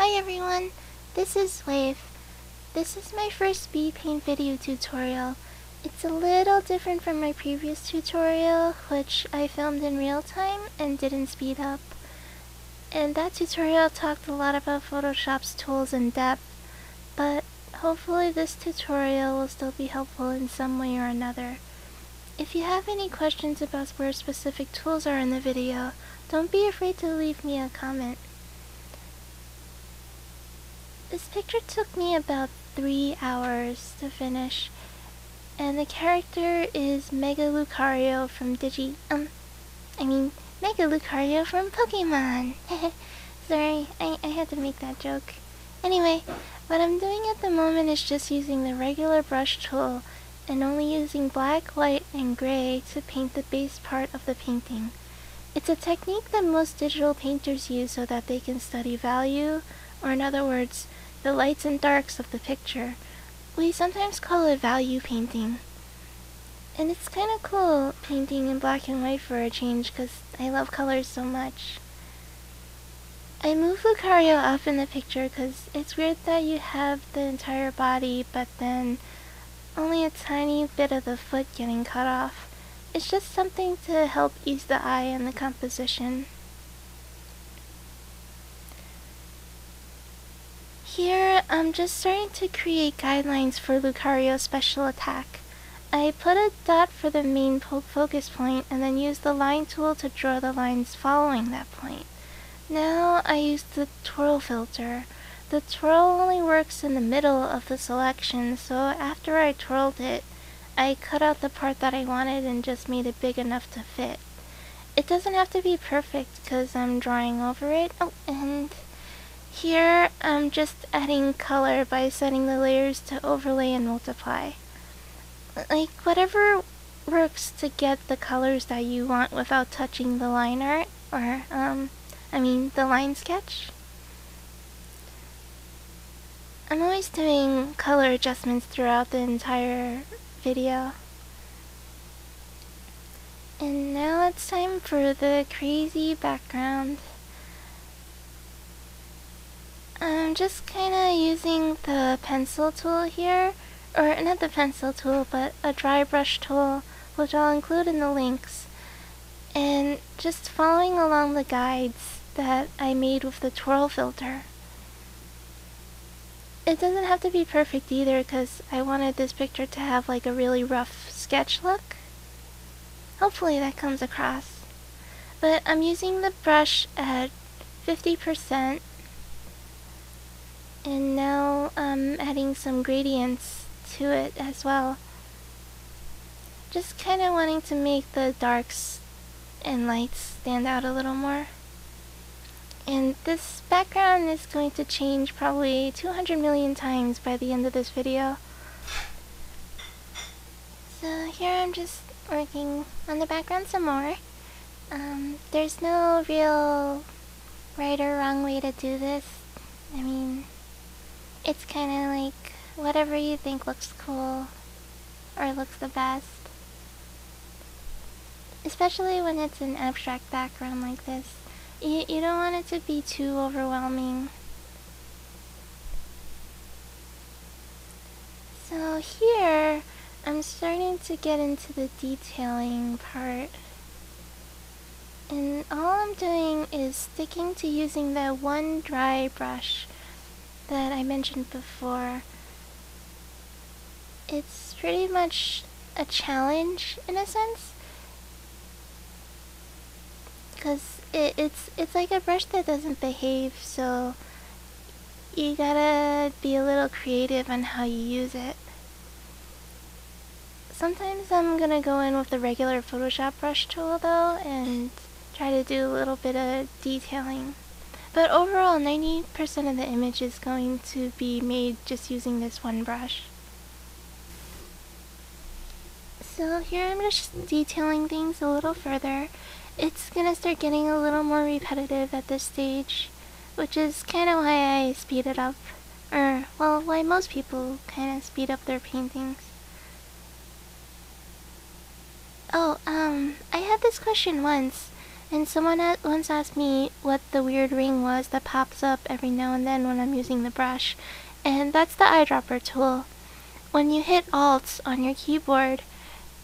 Hi everyone, this is Wave. This is my first Speedpaint video tutorial. It's a little different from my previous tutorial, which I filmed in real time and didn't speed up. And that tutorial talked a lot about Photoshop's tools in depth, but hopefully this tutorial will still be helpful in some way or another. If you have any questions about where specific tools are in the video, don't be afraid to leave me a comment. This picture took me about 3 hours to finish, and the character is Mega Lucario from Mega Lucario from Pokemon. Sorry, I had to make that joke. Anyway, what I'm doing at the moment is just using the regular brush tool and only using black, white, and gray to paint the base part of the painting. It's a technique that most digital painters use so that they can study value, or in other words, the lights and darks of the picture. We sometimes call it value painting. And it's kind of cool painting in black and white for a change because I love colors so much. I moved Lucario up in the picture because it's weird that you have the entire body but then only a tiny bit of the foot getting cut off. It's just something to help ease the eye and the composition. Here, I'm just starting to create guidelines for Lucario's special attack. I put a dot for the main focus point and then used the line tool to draw the lines following that point. Now I use the twirl filter. The twirl only works in the middle of the selection, so after I twirled it, I cut out the part that I wanted and just made it big enough to fit. It doesn't have to be perfect because I'm drawing over it. Oh, and here, I'm just adding color by setting the layers to overlay and multiply. Like, whatever works to get the colors that you want without touching the line art, or, the line sketch. I'm always doing color adjustments throughout the entire video. And now it's time for the crazy background. I'm just kinda using the pencil tool here, or not the pencil tool, but a dry brush tool, which I'll include in the links, and just following along the guides that I made with the twirl filter. It doesn't have to be perfect either, because I wanted this picture to have like a really rough sketch look. Hopefully that comes across. But I'm using the brush at 50%. And now I'm adding some gradients to it as well. Just kind of wanting to make the darks and lights stand out a little more. And this background is going to change probably 200 million times by the end of this video. So here I'm just working on the background some more. There's no real right or wrong way to do this. It's kind of like whatever you think looks cool or looks the best. Especially when it's an abstract background like this. You don't want it to be too overwhelming. So here, I'm starting to get into the detailing part. And all I'm doing is sticking to using that one dry brush that I mentioned before. It's pretty much a challenge in a sense, because it's like a brush that doesn't behave, so you gotta be a little creative on how you use it. Sometimes I'm gonna go in with the regular Photoshop brush tool though and try to do a little bit of detailing. But overall, 90% of the image is going to be made just using this one brush. So here I'm just detailing things a little further. It's gonna start getting a little more repetitive at this stage, which is kind of why I speed it up. Or, well, why most people kind of speed up their paintings. Oh, I had this question once. And someone once asked me what the weird ring was that pops up every now and then when I'm using the brush, and that's the eyedropper tool. When you hit Alt on your keyboard,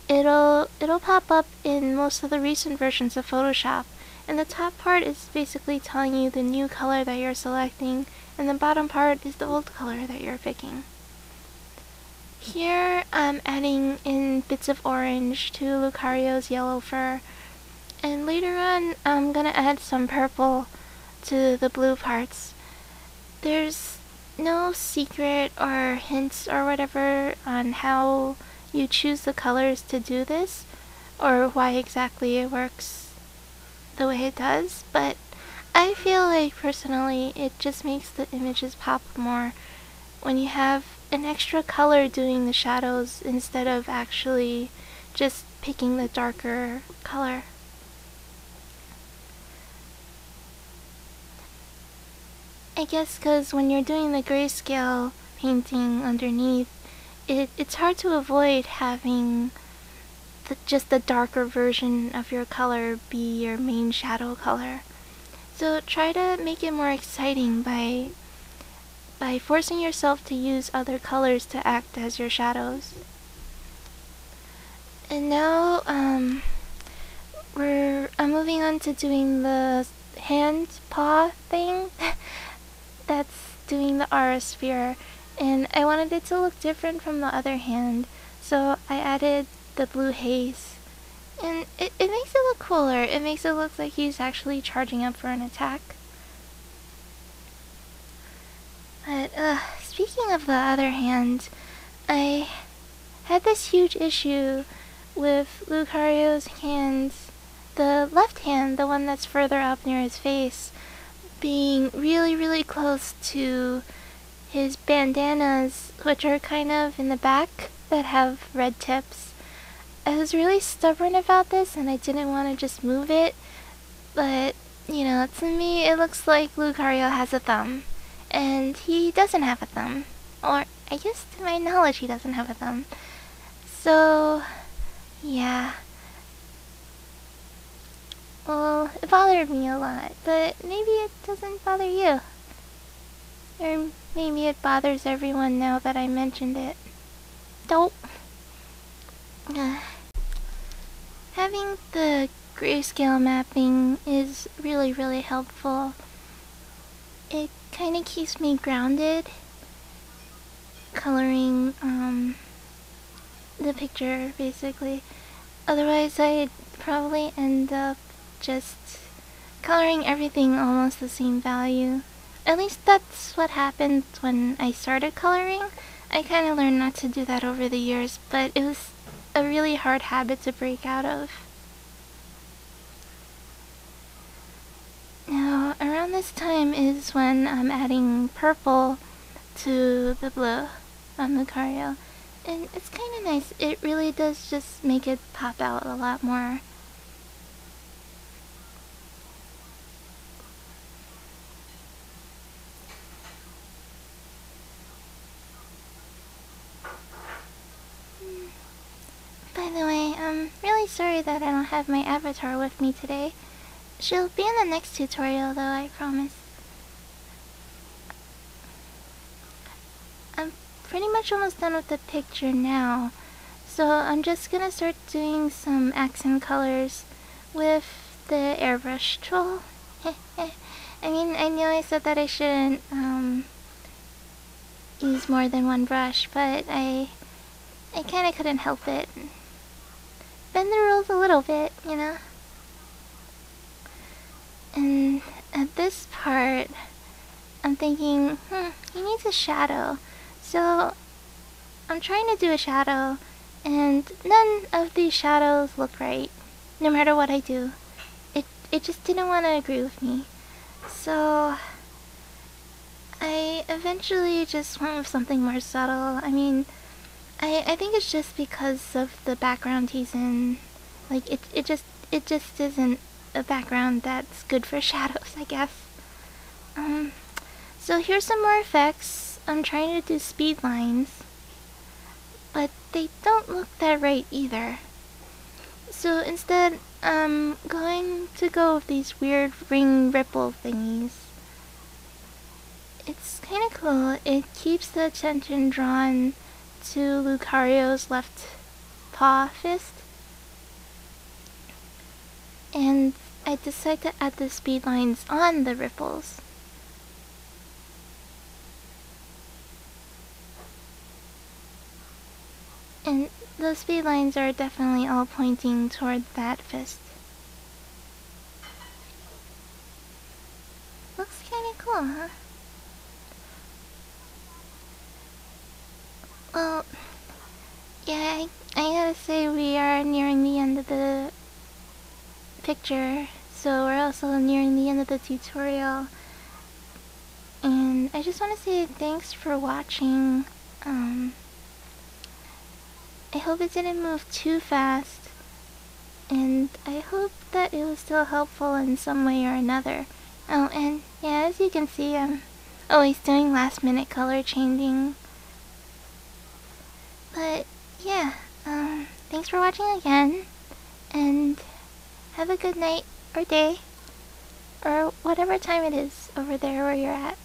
it'll pop up in most of the recent versions of Photoshop, and the top part is basically telling you the new color that you're selecting, and the bottom part is the old color that you're picking. Here I'm adding in bits of orange to Lucario's yellow fur, and later on I'm gonna add some purple to the blue parts. There's no secret or hints or whatever on how you choose the colors to do this, or why exactly it works the way it does, but I feel like personally it just makes the images pop more when you have an extra color doing the shadows instead of actually just picking the darker color. I guess because when you're doing the grayscale painting underneath, it's hard to avoid having just the darker version of your color be your main shadow color. So try to make it more exciting by forcing yourself to use other colors to act as your shadows. And now I'm moving on to doing the hand paw thing that's doing the aura sphere, and I wanted it to look different from the other hand, so I added the blue haze, and it makes it look cooler. It makes it look like he's actually charging up for an attack. But speaking of the other hand, I had this huge issue with Lucario's hands, the left hand, the one that's further up near his face, being really close to his bandanas, which are kind of in the back that have red tips. I was really stubborn about this and I didn't want to just move it, but you know, to me it looks like Lucario has a thumb, and he doesn't have a thumb, or I guess to my knowledge he doesn't have a thumb. So yeah, well, it bothered me a lot, but maybe it doesn't bother you. Or maybe it bothers everyone now that I mentioned it. Dope. Having the grayscale mapping is really helpful. It kind of keeps me grounded, coloring the picture basically. Otherwise I'd probably end up just coloring everything almost the same value. At least that's what happened when I started coloring. I kind of learned not to do that over the years, but it was a really hard habit to break out of. Now, around this time is when I'm adding purple to the blue on Lucario, and it's kind of nice. It really does just make it pop out a lot more. By the way, I'm really sorry that I don't have my avatar with me today. She'll be in the next tutorial though, I promise. I'm pretty much almost done with the picture now, so I'm just gonna start doing some accent colors with the airbrush tool. I mean, I know I said that I shouldn't use more than one brush, but I kinda couldn't help it. Bend the rules a little bit, you know? And at this part, I'm thinking, he needs a shadow. So I'm trying to do a shadow, and none of these shadows look right, no matter what I do. It just didn't want to agree with me. So I eventually just went with something more subtle. I mean, I think it's just because of the background he's in. Like, it just isn't a background that's good for shadows, I guess. So here's some more effects. I'm trying to do speed lines, but they don't look that right either. So instead, I'm going to go with these weird ring ripple thingies. It's kind of cool. It keeps the attention drawn to Lucario's left paw fist. And I decided to add the speed lines on the ripples. And the speed lines are definitely all pointing toward that fist. Looks kinda cool, huh? Well, yeah, I gotta say we are nearing the end of the picture, so we're also nearing the end of the tutorial. And I just want to say thanks for watching. I hope it didn't move too fast, and I hope that it was still helpful in some way or another. Oh, and yeah, as you can see, I'm always doing last minute color changing. But yeah, thanks for watching again, and have a good night or day, or whatever time it is over there where you're at.